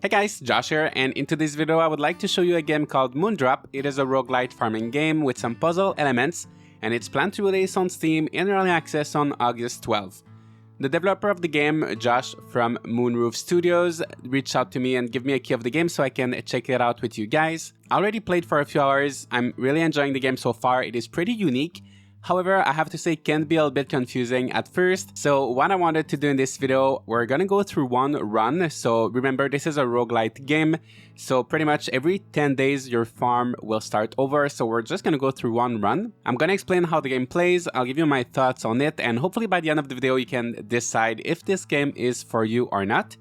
Hey guys, Josh here, and in today's video I would like to show you a game called Moondrop. It is a roguelite farming game with some puzzle elements, and it's planned to release on Steam in early access on August 12. The developer of the game, Josh from Moondrop Studios, reached out to me and gave me a key of the game so I can check it out with you guys. I already played for a few hours. I'm really enjoying the game so far. It is pretty unique. However, I have to say it can be a little bit confusing at first. So what I wanted to do in this video, we're gonna go through one run. So remember, this is a roguelite game. So pretty much every 10 days your farm will start over. So we're just gonna go through one run. I'm gonna explain how the game plays. I'll give you my thoughts on it. And hopefully by the end of the video, you can decide if this game is for you or not.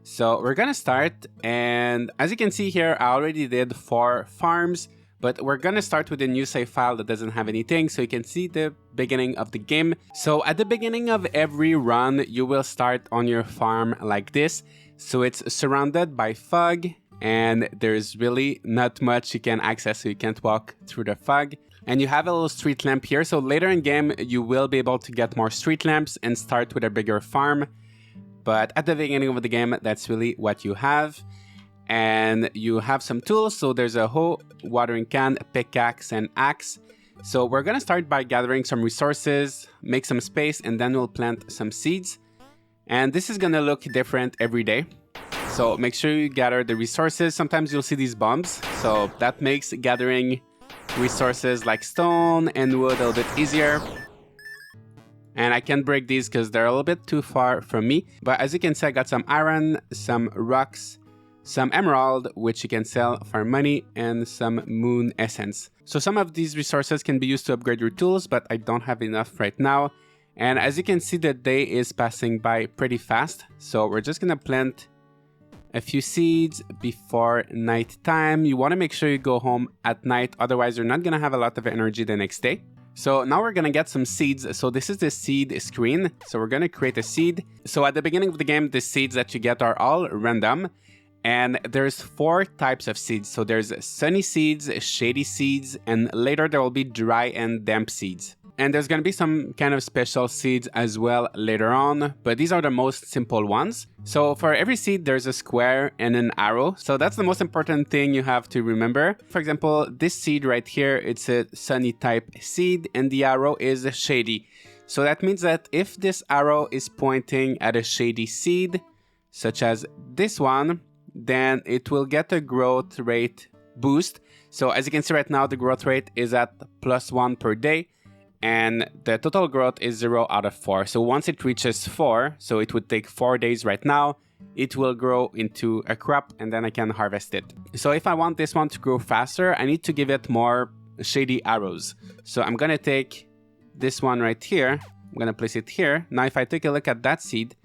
So we're gonna start. And as you can see here, I already did 4 farms. But we're gonna start with a new save file that doesn't have anything, so you can see the beginning of the game. So at the beginning of every run, you will start on your farm like this. So it's surrounded by fog, and there's really not much you can access, so you can't walk through the fog. And you have a little street lamp here, so later in game, you will be able to get more street lamps and start with a bigger farm. But at the beginning of the game, that's really what you have. And you have some tools, so there's a hoe, watering can, a pickaxe, and axe. So we're gonna start by gathering some resources, make some space, and then we'll plant some seeds. And this is gonna look different every day. So make sure you gather the resources. Sometimes you'll see these bombs, so that makes gathering resources like stone and wood a little bit easier. And I can't break these because they're a little bit too far from me. But as you can see, I got some iron, some rocks, some emerald, which you can sell for money, and some moon essence. So some of these resources can be used to upgrade your tools, but I don't have enough right now. And as you can see, the day is passing by pretty fast. So we're just gonna plant a few seeds before night time. You wanna make sure you go home at night, otherwise you're not gonna have a lot of energy the next day. So now we're gonna get some seeds. So this is the seed screen. So we're gonna create a seed. So at the beginning of the game, the seeds that you get are all random. And there's 4 types of seeds. So there's sunny seeds, shady seeds, and later there will be dry and damp seeds. And there's gonna be some kind of special seeds as well later on, but these are the most simple ones. So for every seed, there's a square and an arrow. So that's the most important thing you have to remember. For example, this seed right here, it's a sunny type seed, and the arrow is shady. So that means that if this arrow is pointing at a shady seed, such as this one, then it will get a growth rate boost. So as you can see right now, the growth rate is at +1 per day, and the total growth is 0 out of 4. So once it reaches 4, so it would take 4 days right now, it will grow into a crop, and then I can harvest it. So if I want this one to grow faster, I need to give it more shady arrows. So I'm gonna take this one right here, I'm gonna place it here. Now if I take a look at that seed,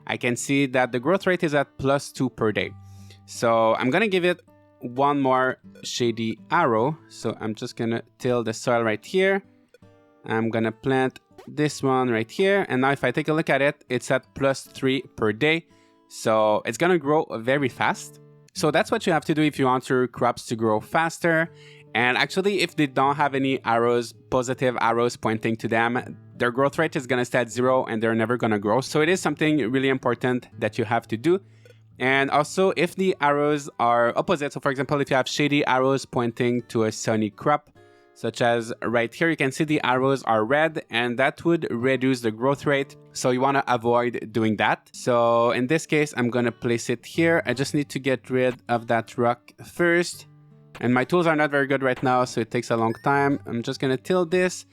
I can see that the growth rate is at +2 per day. So I'm gonna give it one more shady arrow. So I'm just gonna till the soil right here. I'm gonna plant this one right here. And now if I take a look at it, it's at +3 per day. So it's gonna grow very fast. So that's what you have to do if you want your crops to grow faster. And actually, if they don't have any arrows, positive arrows pointing to them, their growth rate is gonna stay at 0 and they're never gonna grow. So it is something really important that you have to do. And also, if the arrows are opposite, so for example, if you have shady arrows pointing to a sunny crop, such as right here, you can see the arrows are red, and that would reduce the growth rate. So you want to avoid doing that. So in this case, I'm going to place it here. I just need to get rid of that rock first. And my tools are not very good right now, so it takes a long time. I'm just going to till this,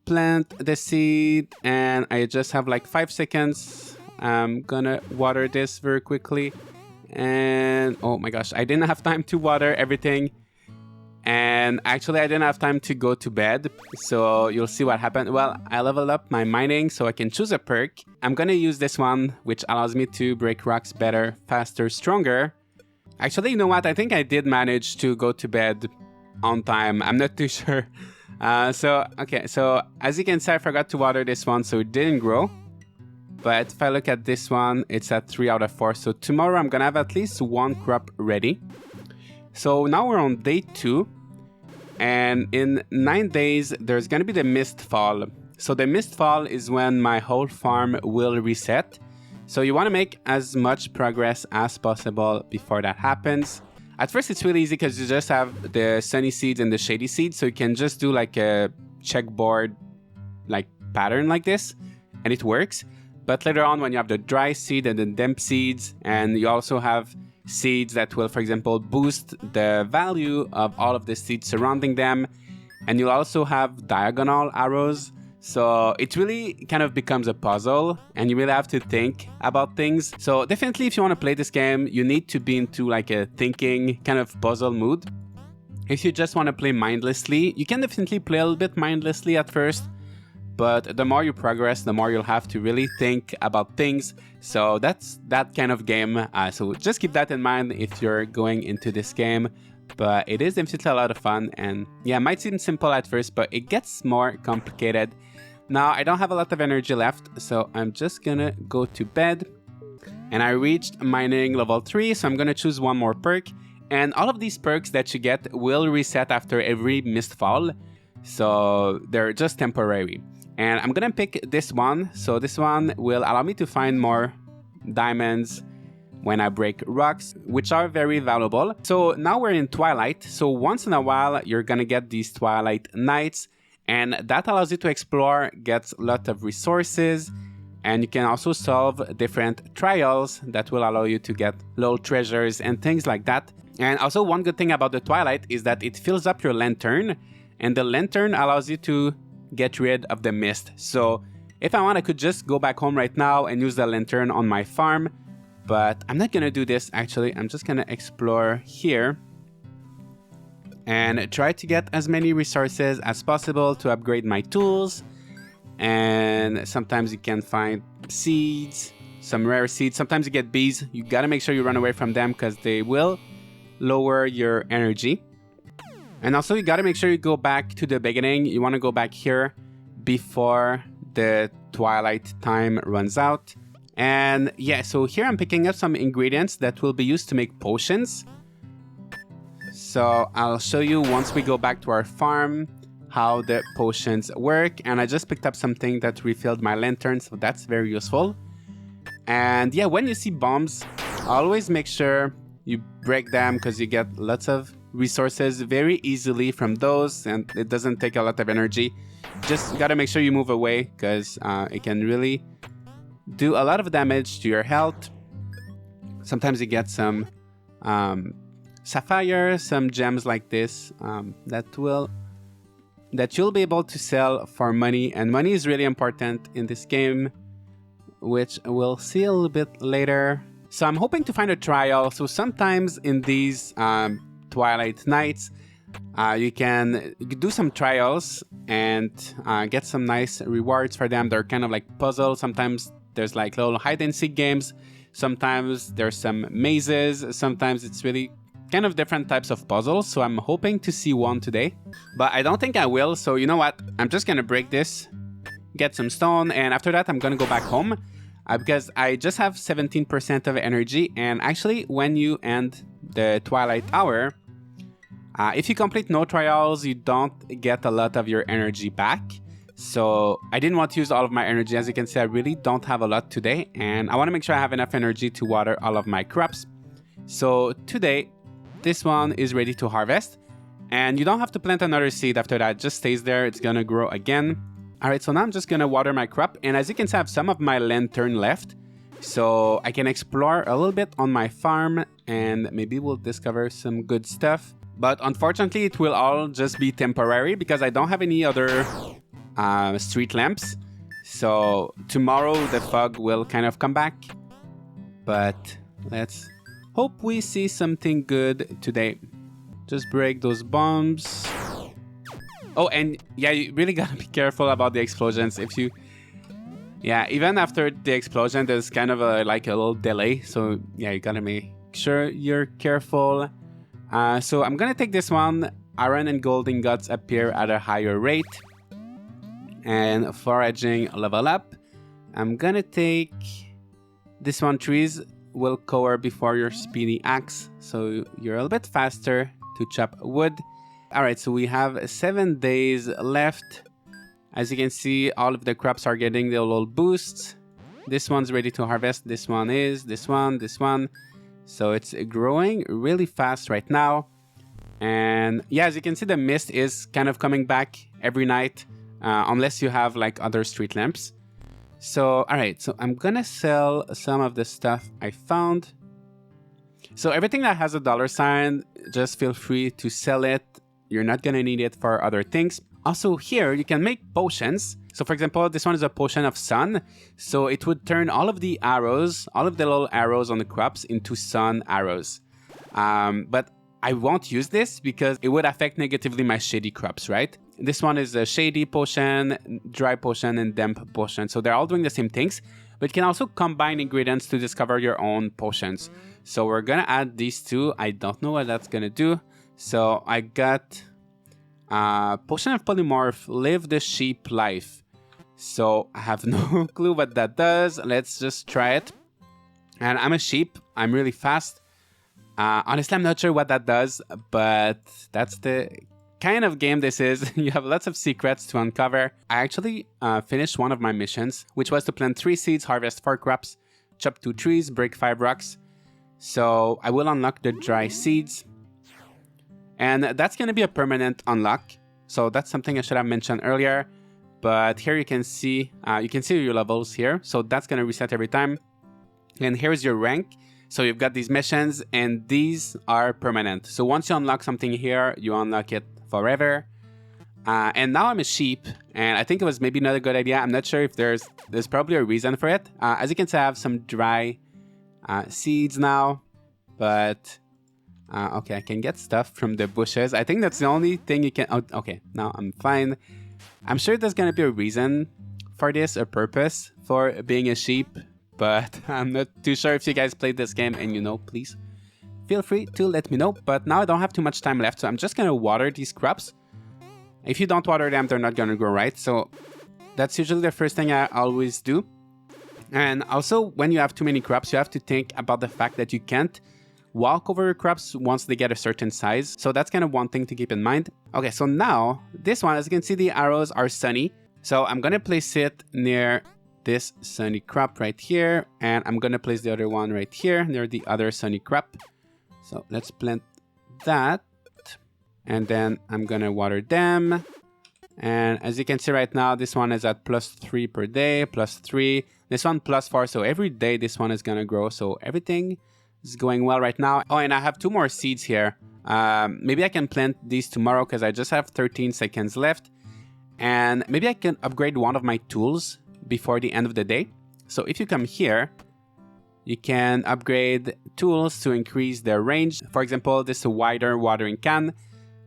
plant the seed, and I just have like 5 seconds. I'm gonna water this very quickly, and oh my gosh, I didn't have time to water everything, and actually I didn't have time to go to bed, so you'll see what happened. Well, I leveled up my mining so I can choose a perk. I'm gonna use this one, which allows me to break rocks better, faster, stronger. Actually, you know what, I think I did manage to go to bed on time. I'm not too sure. So as you can see, I forgot to water this one, so it didn't grow. But if I look at this one, it's at 3 out of 4. So tomorrow I'm gonna have at least 1 crop ready. So now we're on day 2. And in 9 days, there's gonna be the mist fall. So the mist fall is when my whole farm will reset. So you want to make as much progress as possible before that happens. At first, it's really easy because you just have the sunny seeds and the shady seeds. So you can just do like a checkboard like pattern like this, and it works. But later on, when you have the dry seed and the damp seeds, and you also have seeds that will, for example, boost the value of all of the seeds surrounding them, and you'll also have diagonal arrows. So it really kind of becomes a puzzle, and you really have to think about things. So definitely, if you want to play this game, you need to be into like a thinking kind of puzzle mood. If you just want to play mindlessly, you can definitely play a little bit mindlessly at first, but the more you progress, the more you'll have to really think about things. So that's that kind of game. So just keep that in mind if you're going into this game. But it is definitely a lot of fun, and yeah, it might seem simple at first, but it gets more complicated. Now, I don't have a lot of energy left, so I'm just gonna go to bed. And I reached mining level 3, so I'm gonna choose one more perk. And all of these perks that you get will reset after every mistfall, so they're just temporary. And I'm gonna pick this one, so this one will allow me to find more diamonds when I break rocks, which are very valuable. So now we're in Twilight, so once in a while you're gonna get these Twilight nights, and that allows you to explore, get a lot of resources, and you can also solve different trials that will allow you to get little treasures and things like that. And also one good thing about the Twilight is that it fills up your lantern, and the lantern allows you to get rid of the mist. So if I want, I could just go back home right now and use the lantern on my farm, but I'm not gonna do this actually. I'm just gonna explore here and try to get as many resources as possible to upgrade my tools. And sometimes you can find seeds, some rare seeds. Sometimes you get bees. You gotta make sure you run away from them because they will lower your energy. And also you gotta make sure you go back to the beginning. You wanna go back here before the Twilight time runs out. And yeah, so here I'm picking up some ingredients that will be used to make potions. So I'll show you once we go back to our farm how the potions work. And I just picked up something that refilled my lantern, so that's very useful. And yeah, when you see bombs, always make sure you break them because you get lots of resources very easily from those, and it doesn't take a lot of energy. Just gotta make sure you move away because it can really do a lot of damage to your health. Sometimes you get some sapphire, some gems like this that you'll be able to sell for money, and money is really important in this game, which we'll see a little bit later. So I'm hoping to find a trial. So sometimes in these Twilight nights, you can do some trials and get some nice rewards for them. They're kind of like puzzles. Sometimes there's like little hide and seek games. Sometimes there's some mazes. Sometimes it's really kind of different types of puzzles. So I'm hoping to see one today, but I don't think I will. So you know what? I'm just gonna break this, get some stone, and after that I'm gonna go back home because I just have 17% of energy. And actually, when you end the Twilight hour, if you complete no trials, you don't get a lot of your energy back. So I didn't want to use all of my energy. As you can see, I really don't have a lot today, and I want to make sure I have enough energy to water all of my crops. So today, this one is ready to harvest, and you don't have to plant another seed after that. It just stays there. It's gonna grow again. All right, so now I'm just gonna water my crop, and as you can see, I have some of my lantern left, so I can explore a little bit on my farm, and maybe we'll discover some good stuff. But unfortunately, it will all just be temporary because I don't have any other street lamps. So tomorrow the fog will kind of come back, but let's hope we see something good today. Just break those bombs. Oh, and yeah, you really gotta be careful about the explosions. If you, yeah, even after the explosion, there's kind of like a little delay. So yeah, you gotta make sure you're careful. So I'm gonna take this one. Iron and gold ingots appear at a higher rate. And foraging level up. I'm gonna take this one. Trees will cover before your speedy axe, so you're a little bit faster to chop wood. Alright, so we have 7 days left. As you can see, all of the crops are getting their little boosts. This one's ready to harvest. This one is, this one. So it's growing really fast right now. And yeah, as you can see, the mist is kind of coming back every night, unless you have like other street lamps. So, all right, so I'm gonna sell some of the stuff I found. So everything that has a $sign, just feel free to sell it. You're not gonna need it for other things. Also here, you can make potions. So for example, this one is a potion of sun. So it would turn all of the arrows, all of the little arrows on the crops into sun arrows. But I won't use this because it would affect negatively my shady crops, right? This one is a shady potion, dry potion, and damp potion. So they're all doing the same things, but you can also combine ingredients to discover your own potions. So we're gonna add these two. I don't know what that's gonna do. So I got potion of polymorph, live the sheep life. So I have no clue what that does. Let's just try it. And I'm a sheep. I'm really fast. Honestly, I'm not sure what that does, but that's the kind of game this is. You have lots of secrets to uncover. I actually finished one of my missions, which was to plant 3 seeds, harvest 4 crops, chop 2 trees, break 5 rocks. So I will unlock the dry seeds. And that's going to be a permanent unlock. So that's something I should have mentioned earlier. But here you can see your levels here. So that's going to reset every time. And here's your rank. So you've got these missions, and these are permanent. So once you unlock something here, you unlock it forever. And now I'm a sheep, and I think it was maybe not a good idea. I'm not sure if there's probably a reason for it. As you can see, I have some dry seeds now, but okay, I can get stuff from the bushes. I think that's the only thing you can. Oh, okay, now I'm fine. I'm sure there's gonna be a reason for this, a purpose for being a sheep. But I'm not too sure. If you guys played this game and you know, please feel free to let me know. But now I don't have too much time left, so I'm just going to water these crops. If you don't water them, they're not going to grow right. So that's usually the first thing I always do. And also, when you have too many crops, you have to think about the fact that you can't walk over your crops once they get a certain size. So that's kind of one thing to keep in mind. Okay, so now this one, as you can see, the arrows are sunny. So I'm going to place it near this sunny crop right here, and I'm gonna place the other one right here near the other sunny crop. So let's plant that, and then I'm gonna water them. And as you can see right now, this one is at +3 per day, +3. This one +4. So every day this one is gonna grow. So everything is going well right now. Oh, and I have 2 more seeds here. Maybe I can plant these tomorrow because I just have 13 seconds left, and maybe I can upgrade one of my tools before the end of the day. So if you come here, you can upgrade tools to increase their range. For example, this is a wider watering can,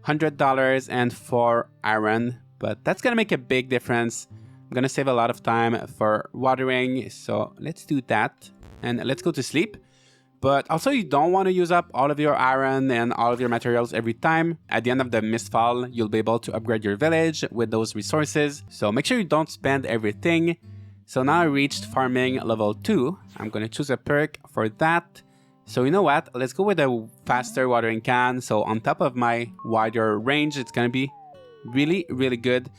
$100 and 4 iron, but that's gonna make a big difference. I'm gonna save a lot of time for watering, so let's do that and let's go to sleep. But also, you don't want to use up all of your iron and all of your materials every time. At the end of the Mistfall, you'll be able to upgrade your village with those resources. So make sure you don't spend everything. So now I reached farming level 2. I'm going to choose a perk for that. So you know what? Let's go with a faster watering can. So on top of my wider range, it's going to be really, really good.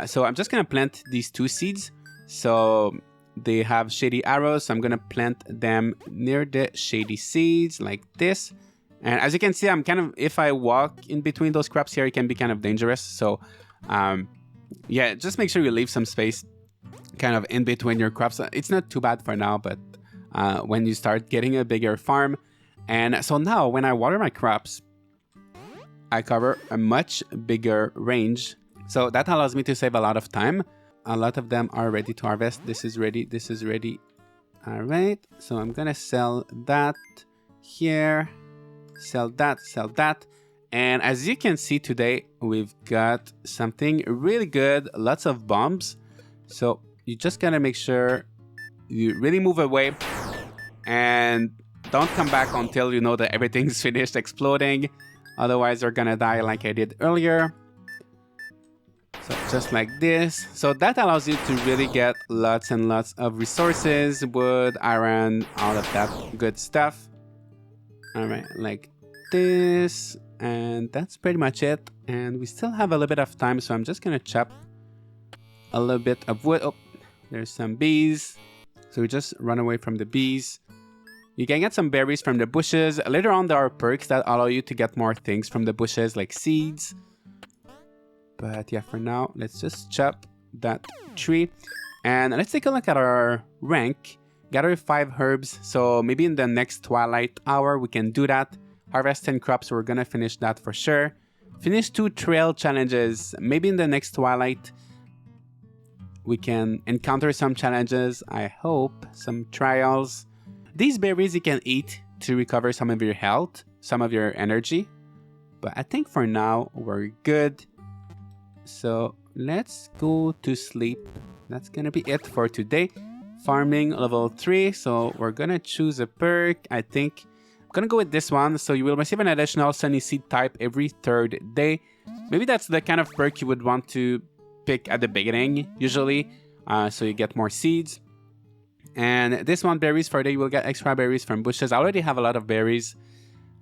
So I'm just going to plant these 2 seeds. So they have shady arrows, so I'm gonna plant them near the shady seeds like this. And as you can see, I'm kind of, if I walk in between those crops here, it can be kind of dangerous. So yeah, just make sure you leave some space kind of in between your crops. It's not too bad for now, but when you start getting a bigger farm. And so now when I water my crops, I cover a much bigger range. So that allows me to save a lot of time. A lot of them are ready to harvest. This is ready. This is ready. All right. So I'm going to sell that here. Sell that. Sell that. And as you can see today, we've got something really good. Lots of bombs. So you just got to make sure you really move away. And don't come back until you know that everything's finished exploding. Otherwise, you're going to die like I did earlier. So just like this. So that allows you to really get lots and lots of resources, wood, iron, all of that good stuff. All right, like this. And that's pretty much it. And we still have a little bit of time, so I'm just going to chop a little bit of wood. Oh, there's some bees. So we just run away from the bees. You can get some berries from the bushes. Later on, there are perks that allow you to get more things from the bushes, like seeds. But yeah, for now, let's just chop that tree. And let's take a look at our rank. Gather 5 herbs. So maybe in the next Twilight hour, we can do that. Harvest 10 crops. We're going to finish that for sure. Finish 2 trail challenges. Maybe in the next Twilight, we can encounter some challenges. I hope. Some trials. These berries you can eat to recover some of your health, some of your energy. But I think for now, we're good. So let's go to sleep. That's gonna be it for today. Farming level 3. So we're gonna choose a perk. I think I'm gonna go with this one. So you will receive an additional sunny seed type every 3rd day. Maybe that's the kind of perk you would want to pick at the beginning, usually. So you get more seeds. And this one, berries for a day, you will get extra berries from bushes. I already have a lot of berries.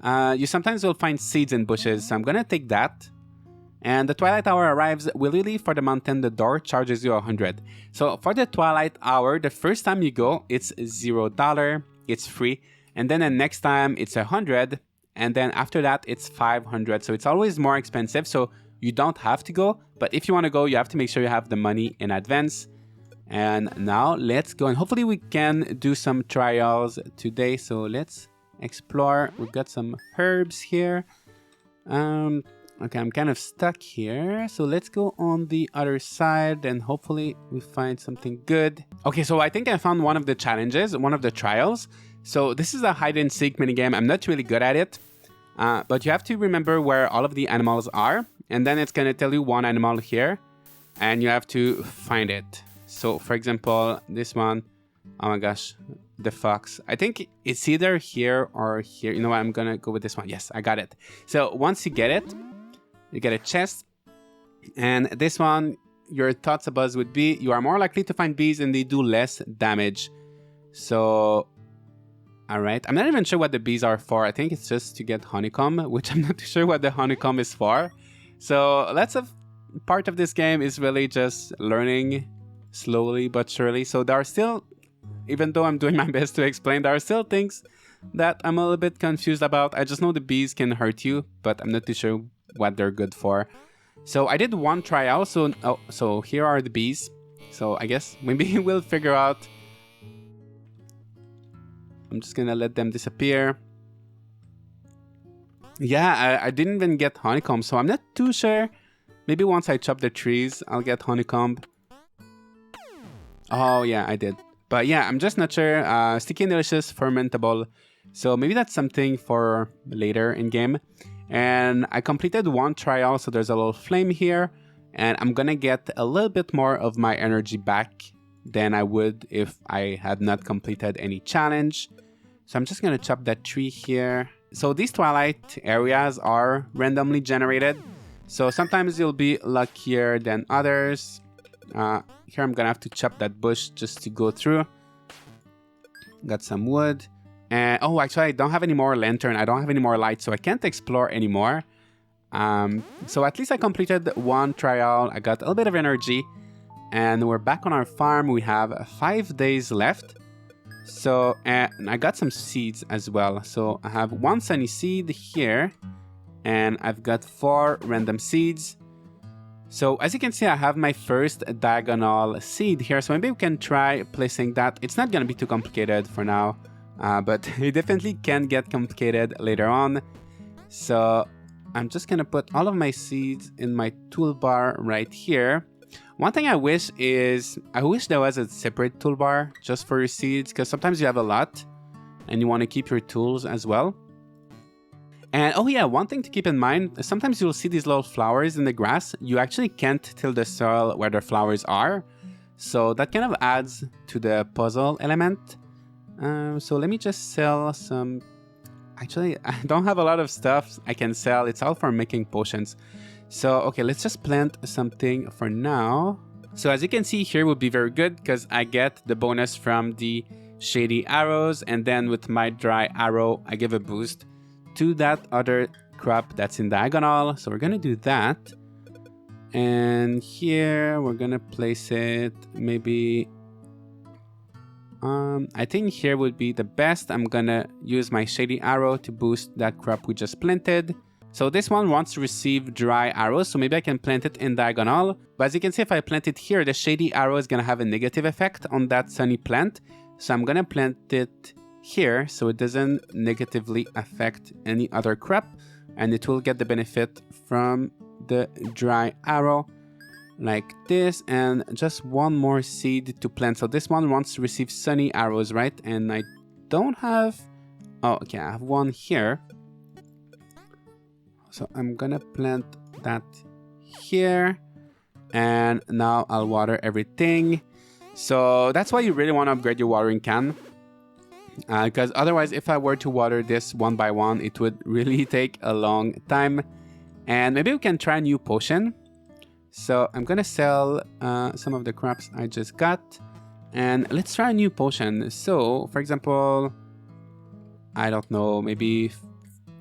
You sometimes will find seeds in bushes, so I'm gonna take that. And the Twilight Hour arrives. Will you leave for the mountain? The door charges you 100. So for the Twilight Hour, the first time you go, it's $0. It's free. And then the next time, it's 100. And then after that, it's 500. So it's always more expensive. So you don't have to go. But if you want to go, you have to make sure you have the money in advance. And now let's go. And hopefully we can do some trials today. So let's explore. We've got some herbs here. Okay, I'm kind of stuck here. So let's go on the other side and hopefully we find something good. Okay, so I think I found one of the challenges, one of the trials. So this is a hide and seek minigame. I'm not really good at it, but you have to remember where all of the animals are. And then it's going to tell you one animal here and you have to find it. So for example, this one, oh my gosh, the fox. I think it's either here or here. You know what? I'm going to go with this one. Yes, I got it. So once you get it, you get a chest. And this one, your thoughts about would be, you are more likely to find bees and they do less damage. So, all right. I'm not even sure what the bees are for. I think it's just to get honeycomb, which I'm not too sure what the honeycomb is for. So that's a part of this game is really just learning slowly but surely. So there are still, even though I'm doing my best to explain, there are still things that I'm a little bit confused about. I just know the bees can hurt you, but I'm not too sure what they're good for. So I did one trial. So here are the bees. So I guess maybe we'll figure out. I'm just gonna let them disappear. Yeah, I didn't even get honeycomb, so I'm not too sure. Maybe once I chop the trees, I'll get honeycomb. Oh yeah, I did. But yeah, I'm just not sure. Sticky and delicious, fermentable. So maybe that's something for later in game. And I completed one trial, so there's a little flame here. And I'm gonna get a little bit more of my energy back than I would if I had not completed any challenge. So I'm just gonna chop that tree here. So these Twilight areas are randomly generated. So sometimes you'll be luckier than others. Here I'm gonna have to chop that bush just to go through. Got some wood. And oh, actually, I don't have any more lantern. I don't have any more light, so I can't explore anymore. So at least I completed one trial. I got a little bit of energy. And we're back on our farm. We have 5 days left. So, and I got some seeds as well. So I have 1 sunny seed here. And I've got 4 random seeds. So as you can see, I have my first diagonal seed here. So maybe we can try placing that. It's not going to be too complicated for now. But it definitely can get complicated later on. So I'm just going to put all of my seeds in my toolbar right here. One thing I wish is, I wish there was a separate toolbar just for your seeds, because sometimes you have a lot and you want to keep your tools as well. And oh yeah, one thing to keep in mind, sometimes you'll see these little flowers in the grass. You actually can't till the soil where the flowers are. So that kind of adds to the puzzle element. So let me just sell some. Actually, I don't have a lot of stuff I can sell. It's all for making potions. So, okay, let's just plant something for now. So as you can see here would be very good because I get the bonus from the shady arrows. And then with my dry arrow, I give a boost to that other crop that's in diagonal. So we're going to do that. And here we're going to place it maybe I think here would be the best. I'm gonna use my shady arrow to boost that crop we just planted. So this one wants to receive dry arrows, so maybe I can plant it in diagonal. But as you can see, if I plant it here, the shady arrow is gonna have a negative effect on that sunny plant. So I'm gonna plant it here so it doesn't negatively affect any other crop, and it will get the benefit from the dry arrow like this. And just one more seed to plant. So this one wants to receive sunny arrows, right? And I don't have... Oh, okay, I have one here. So I'm gonna plant that here, and now I'll water everything. So that's why you really want to upgrade your watering can, because otherwise if I were to water this one by one, it would really take a long time. And maybe we can try a new potion. So I'm gonna sell some of the crops I just got, and let's try a new potion. So for example, I don't know, maybe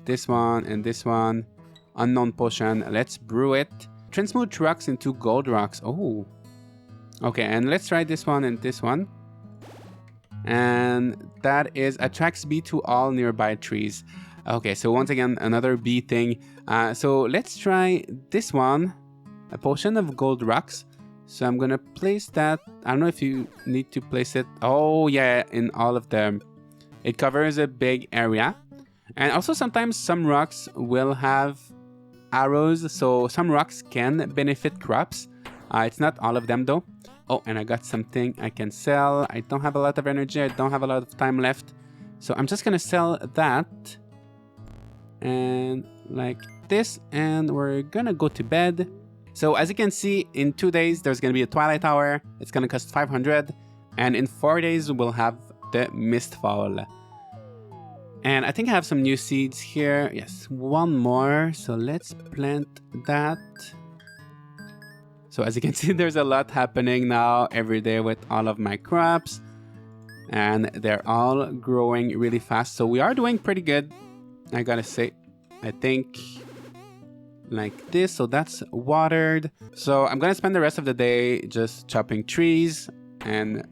this one and this one. Unknown potion. Let's brew it. Transmute rocks into gold rocks. Oh. Okay, and let's try this one and this one. And that is attracts bee to all nearby trees. Okay, so once again, another bee thing. So let's try this one. A potion of gold rocks. So I'm gonna place that. I don't know if you need to place it. Oh yeah, in all of them. It covers a big area. And also sometimes some rocks will have arrows, so some rocks can benefit crops. It's not all of them though. Oh, and I got something I can sell. I don't have a lot of energy. I don't have a lot of time left. So I'm just gonna sell that. And like this. And we're gonna go to bed. So as you can see, in 2 days, there's gonna be a Twilight Hour. It's gonna cost 500. And in 4 days, we'll have the Mistfall. And I think I have some new seeds here. Yes, one more. So let's plant that. So as you can see, there's a lot happening now every day with all of my crops. And they're all growing really fast. So we are doing pretty good, I gotta say. I think like this. So that's watered. So I'm gonna spend the rest of the day just chopping trees and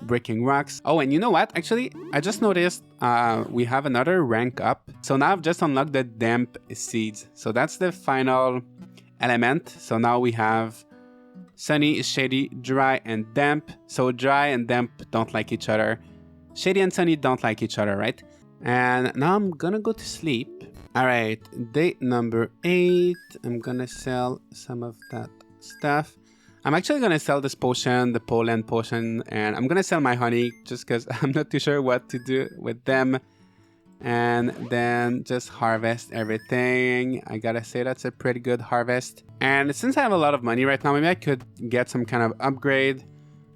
breaking rocks. Oh, and you know what? Actually, I just noticed we have another rank up. So now I've just unlocked the damp seeds. So that's the final element. So now we have sunny, shady, dry, and damp. So dry and damp don't like each other. Shady and sunny don't like each other, right? And now I'm gonna go to sleep. All right, day number 8. I'm gonna sell some of that stuff. I'm actually going to sell this potion, the pollen potion, and I'm going to sell my honey just because I'm not too sure what to do with them. And then just harvest everything. I gotta say that's a pretty good harvest. And since I have a lot of money right now, maybe I could get some kind of upgrade.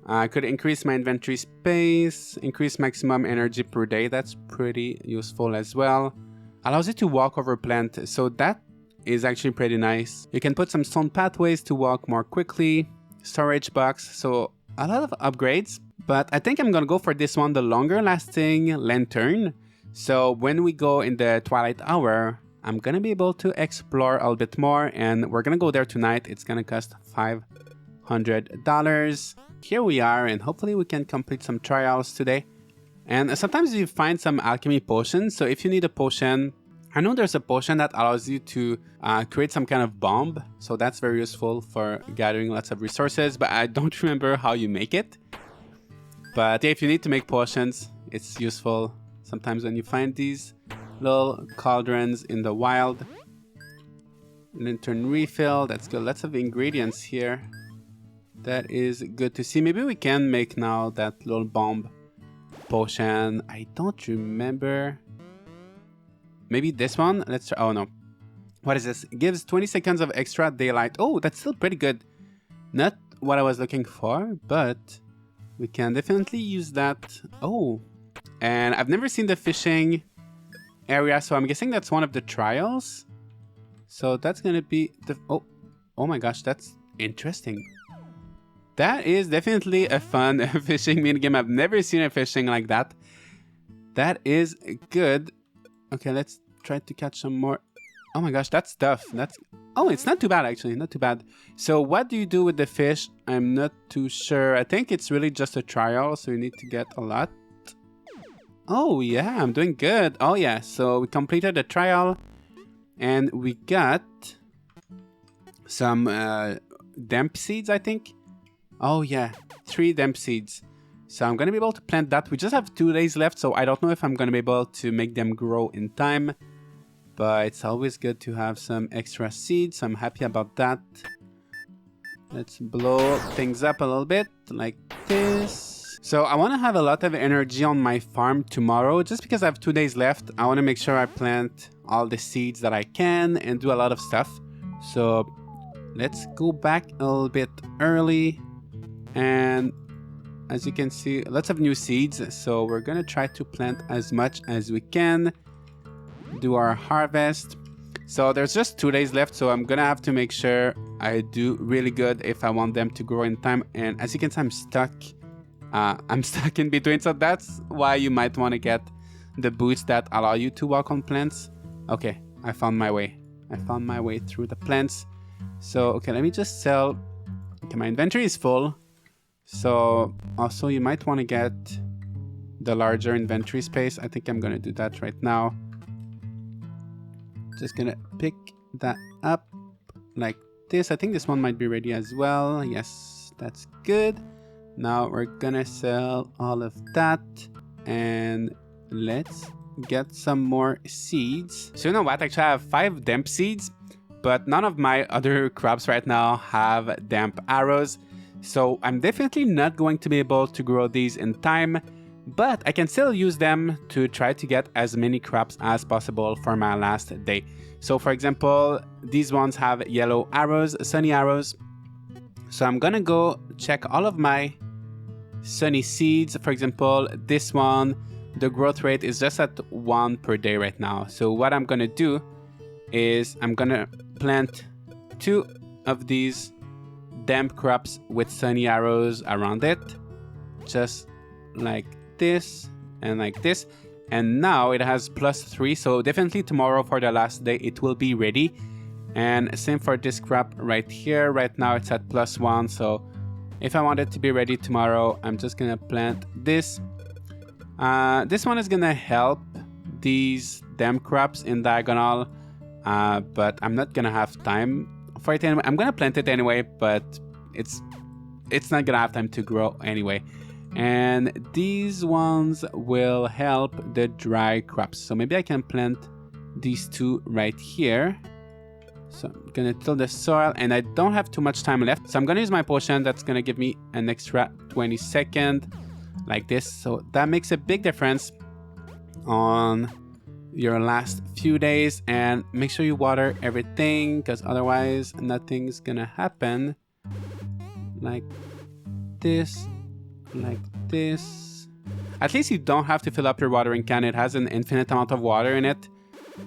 I could increase my inventory space, increase maximum energy per day. That's pretty useful as well. Allows you to walk over plant, so that is actually pretty nice. You can put some stone pathways to walk more quickly. Storage box, so a lot of upgrades. But I think I'm gonna go for this one, the longer lasting lantern. So when we go in the Twilight Hour, I'm gonna be able to explore a little bit more, and we're gonna go there tonight. It's gonna cost $500. Here we are, and hopefully we can complete some trials today. And sometimes you find some alchemy potions, so if you need a potion, I know there's a potion that allows you to create some kind of bomb, so that's very useful for gathering lots of resources, but I don't remember how you make it. But yeah, if you need to make potions, it's useful sometimes when you find these little cauldrons in the wild. Lantern refill, that's good. Lots of ingredients here. That is good to see. Maybe we can make now that little bomb potion. I don't remember. Maybe this one? Let's try. Oh no. What is this? It gives 20 seconds of extra daylight. Oh, that's still pretty good. Not what I was looking for, but we can definitely use that. Oh, and I've never seen the fishing area, so I'm guessing that's one of the trials. So that's gonna be the... Oh my gosh, that's interesting. That is definitely a fun fishing minigame. I've never seen a fishing like that. That is good. Okay, let's try to catch some more. Oh my gosh, that's tough. That's Oh, it's not too bad actually, not too bad. So what do you do with the fish? I'm not too sure. I think it's really just a trial, so you need to get a lot. Oh yeah, I'm doing good. Oh yeah, so we completed the trial and we got some damp seeds, I think. Oh yeah, 3 damp seeds. So I'm gonna be able to plant that. We just have 2 days left, so I don't know if I'm gonna be able to make them grow in time. But it's always good to have some extra seeds. I'm happy about that. Let's blow things up a little bit, like this. So I want to have a lot of energy on my farm tomorrow. Just because I have 2 days left, I want to make sure I plant all the seeds that I can and do a lot of stuff. So let's go back a little bit early. And as you can see, lots of new seeds. So we're going to try to plant as much as we can. Do our harvest. So there's just 2 days left. So I'm going to have to make sure I do really good if I want them to grow in time. And as you can see, I'm stuck. I'm stuck in between. So that's why you might want to get the boots that allow you to walk on plants. Okay, I found my way. I found my way through the plants. So, okay, let me just sell. Okay, my inventory is full. So also you might want to get the larger inventory space. I think I'm going to do that right now. Just going to pick that up like this. I think this one might be ready as well. Yes, that's good. Now we're going to sell all of that. And let's get some more seeds. So you know what? Actually, I have 5 damp seeds. But none of my other crops right now have damp arrows. So I'm definitely not going to be able to grow these in time, but I can still use them to try to get as many crops as possible for my last day. So for example, these ones have yellow arrows, sunny arrows. So I'm gonna go check all of my sunny seeds. For example, this one, the growth rate is just at 1 per day right now. So what I'm gonna do is I'm gonna plant 2 of these damp crops with sunny arrows around it, just like this and like this. And now it has +3, so definitely tomorrow for the last day it will be ready. And same for this crop right here. Right now it's at +1, so if I want it to be ready tomorrow, I'm just gonna plant this. This one is gonna help these damp crops in diagonal, but I'm not gonna have time for it anyway. I'm gonna plant it anyway, but it's not gonna have time to grow anyway. And these ones will help the dry crops. So maybe I can plant these 2 right here. So I'm gonna till the soil, and I don't have too much time left. So I'm gonna use my potion. That's gonna give me an extra 20 seconds like this. So that makes a big difference on your last few days. And make sure you water everything, because otherwise nothing's gonna happen. Like this, like this. At least you don't have to fill up your watering can. It has an infinite amount of water in it,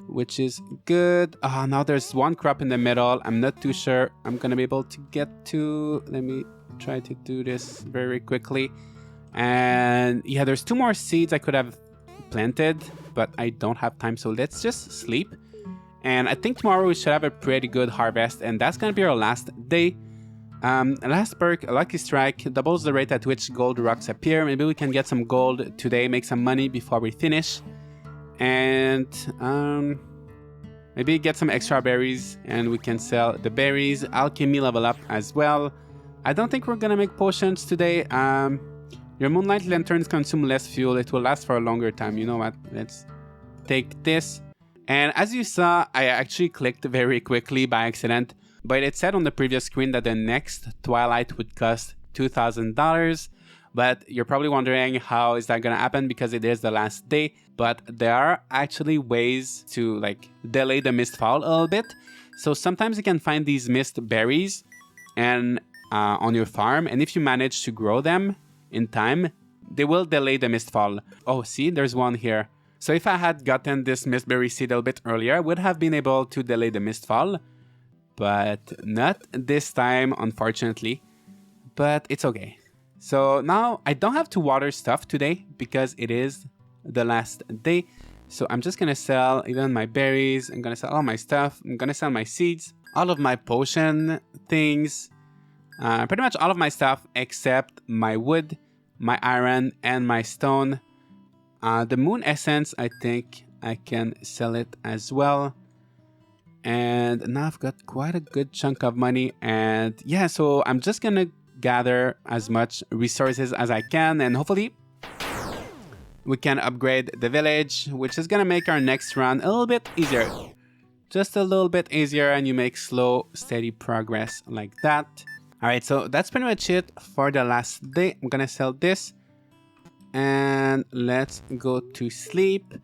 which is good. Now there's 1 crop in the middle. I'm not too sure I'm gonna be able to get to. Let me try to do this very quickly. And yeah, there's 2 more seeds I could have planted, but I don't have time, so let's just sleep. And I think tomorrow we should have a pretty good harvest, and that's gonna be our last day. Last perk, Lucky Strike, doubles the rate at which gold rocks appear. Maybe we can get some gold today, make some money before we finish. And maybe get some extra berries and we can sell the berries. Alchemy level up as well. I don't think we're gonna make potions today. Your moonlight lanterns consume less fuel. It will last for a longer time. You know what? Let's take this. And as you saw, I actually clicked very quickly by accident. But it said on the previous screen that the next Twilight would cost $2,000. But you're probably wondering how is that going to happen, because it is the last day. But there are actually ways to like delay the mistfall a little bit. So sometimes you can find these mist berries and on your farm. And if you manage to grow them in time, they will delay the mistfall. Oh, see, there's one here. So if I had gotten this mistberry seed a little bit earlier, I would have been able to delay the mistfall. But not this time, unfortunately. But it's okay. So now I don't have to water stuff today because it is the last day. So I'm just gonna sell even my berries. I'm gonna sell all my stuff. I'm gonna sell my seeds. all of my potion things, pretty much all of my stuff except my wood, my iron, and my stone. The moon essence, I think I can sell it as well. And now I've got quite a good chunk of money. And yeah, so I'm just gonna gather as much resources as I can, and hopefully we can upgrade the village, which is gonna make our next run a little bit easier. Just a little bit easier, and you make slow, steady progress like that. Alright, so that's pretty much it for the last day. I'm gonna sell this. And let's go to sleep.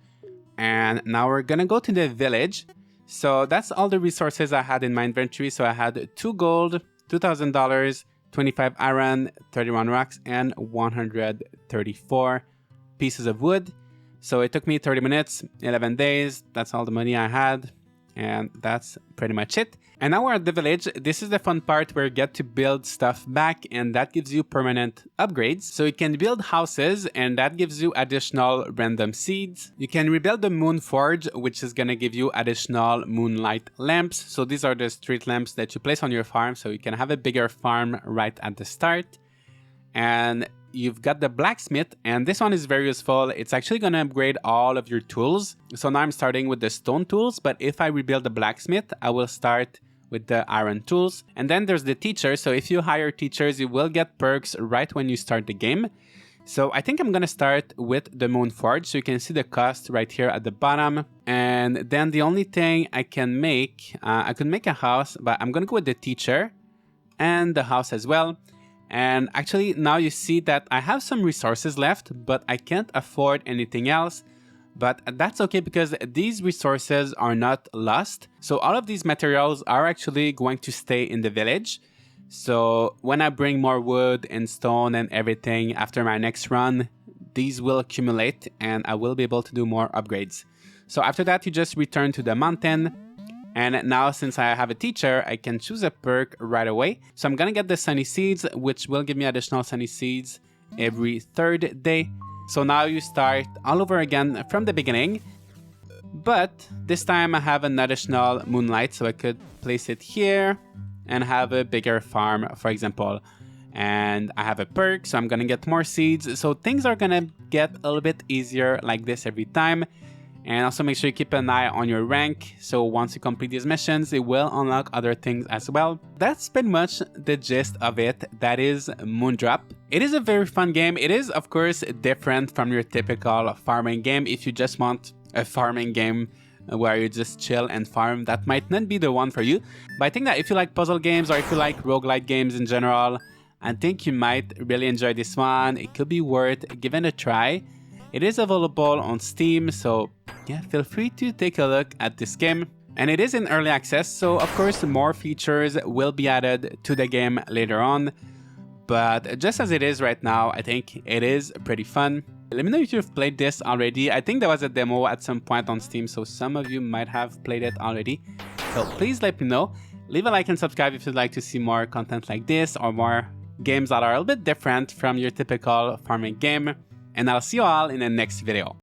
And now we're gonna go to the village. So that's all the resources I had in my inventory. So I had 2 gold, $2,000, 25 iron, 31 rocks, and 134 pieces of wood. So it took me 30 minutes, 11 days. That's all the money I had. And that's pretty much it. And now we're at the village. This is the fun part where you get to build stuff back, and that gives you permanent upgrades. So you can build houses, and that gives you additional random seeds. You can rebuild the moon forge, which is gonna give you additional moonlight lamps. So these are the street lamps that you place on your farm, so you can have a bigger farm right at the start. And you've got the blacksmith, and this one is very useful. It's actually going to upgrade all of your tools. So now I'm starting with the stone tools, but if I rebuild the blacksmith, I will start with the iron tools. And then there's the teacher. So if you hire teachers, you will get perks right when you start the game. So I think I'm going to start with the moon forge. So you can see the cost right here at the bottom. And then the only thing I can make, I could make a house, but I'm going to go with the teacher and the house as well. And actually now you see that I have some resources left, but I can't afford anything else. But that's okay because these resources are not lost. So all of these materials are actually going to stay in the village. So when I bring more wood and stone and everything after my next run, these will accumulate and I will be able to do more upgrades. So after that, you just return to the mountain. And now since I have a teacher, I can choose a perk right away. So I'm gonna get the sunny seeds, which will give me additional sunny seeds every 3rd day. So now you start all over again from the beginning. But this time I have an additional moonlight, so I could place it here and have a bigger farm, for example. And I have a perk, so I'm gonna get more seeds. So things are gonna get a little bit easier like this every time. And also make sure you keep an eye on your rank, so once you complete these missions, it will unlock other things as well. That's pretty much the gist of it. That is Moondrop. It is a very fun game. It is, of course, different from your typical farming game. If you just want a farming game where you just chill and farm, that might not be the one for you. But I think that if you like puzzle games or if you like roguelike games in general, I think you might really enjoy this one. It could be worth giving a try. It is available on Steam, so yeah, feel free to take a look at this game. And it is in early access, so of course more features will be added to the game later on. But just as it is right now, I think it is pretty fun. Let me know if you've played this already. I think there was a demo at some point on Steam, so some of you might have played it already. So please let me know. Leave a like and subscribe if you'd like to see more content like this or more games that are a little bit different from your typical farming game. And I'll see you all in the next video.